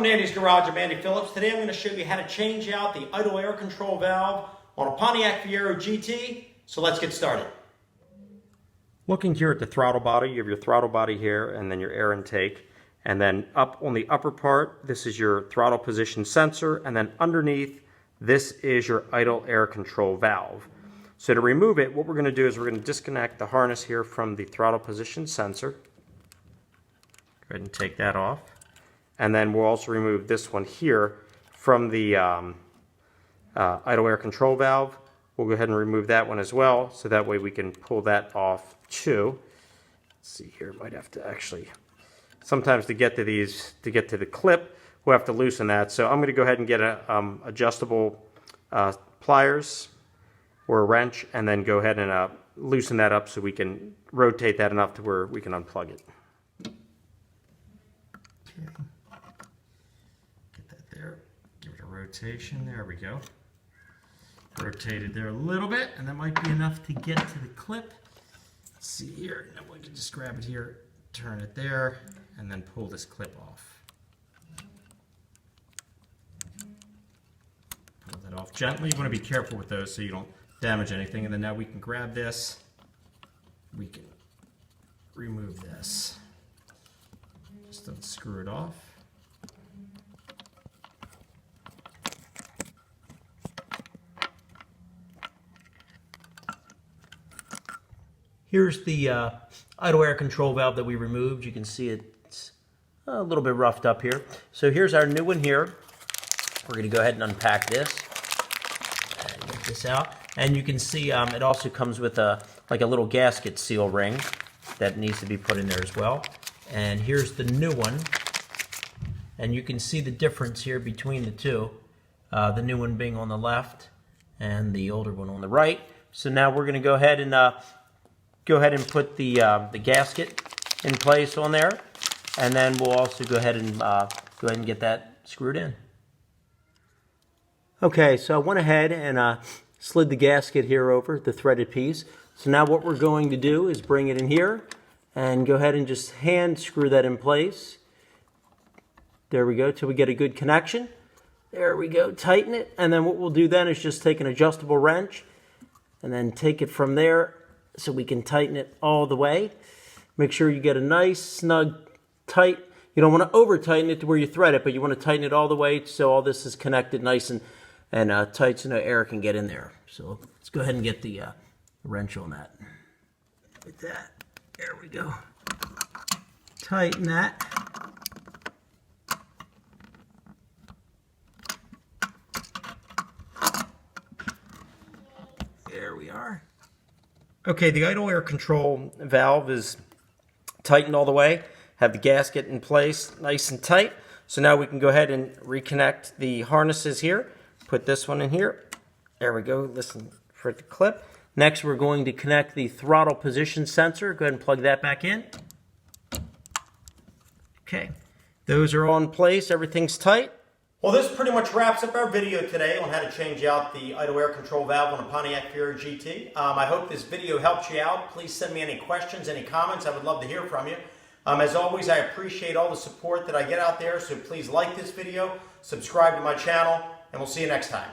Welcome to Andy's Garage. I'm Andy Phillips. Today I'm going to show you how to change out the idle air control valve on a Pontiac Fiero GT. So let's get started. Looking here at the throttle body, you have your throttle body here and then your air intake. And then up on the upper part, this is your throttle position sensor. And then underneath, this is your idle air control valve. So to remove it, what we're going to do is we're going to disconnect the harness here from the throttle position sensor. Go ahead and take that off. And then we'll also remove this one here from the idle air control valve. We'll go ahead and remove that one as well, so that way we can pull that off too. Let's see here, might have to actually, sometimes to get to these, to get to the clip, we'll have to loosen that. So I'm going to go ahead and get a adjustable pliers or a wrench, and then go ahead and loosen that up so we can rotate that enough to where we can unplug it. Okay. Get that there. Give it a rotation. There we go. Rotated there a little bit, and that might be enough to get to the clip. Let's see here. Now we can just grab it here, turn it there, and then pull this clip off. Pull that off gently. You want to be careful with those so you don't damage anything. And then now we can grab this. We can remove this. Just unscrew it off. Here's the idle air control valve that we removed. You can see it's a little bit roughed up here. So here's our new one here. We're going to go ahead and unpack this and get this out. And you can see it also comes with like a little gasket seal ring that needs to be put in there as well. And here's the new one. And you can see the difference here between the two. The new one being on the left and the older one on the right. So now we're going to go ahead and put the gasket in place on there. And then we'll also go ahead and get that screwed in. Okay, so I went ahead and slid the gasket here over, the threaded piece. So now what we're going to do is bring it in here and go ahead and just hand screw that in place. There we go, till we get a good connection. There we go, tighten it. And then what we'll do then is just take an adjustable wrench and then take it from there so we can tighten it all the way. Make sure you get a nice, snug, tight. You don't want to over tighten it to where you thread it, but you want to tighten it all the way so all this is connected nice and tight so no air can get in there. So let's go ahead and get the wrench on that. Like that. There we go. Tighten that. There we are. Okay, the idle air control valve is tightened all the way. Have the gasket in place nice and tight. So now we can go ahead and reconnect the harnesses here. Put this one in here. There we go. Listen for the clip. Next, we're going to connect the throttle position sensor. Go ahead and plug that back in. Okay, those are all in place. Everything's tight. Well, this pretty much wraps up our video today on how to change out the idle air control valve on a Pontiac Fiero GT. I hope this video helped you out. Please send me any questions, any comments. I would love to hear from you. As always, I appreciate all the support that I get out there, so please like this video, subscribe to my channel, and we'll see you next time.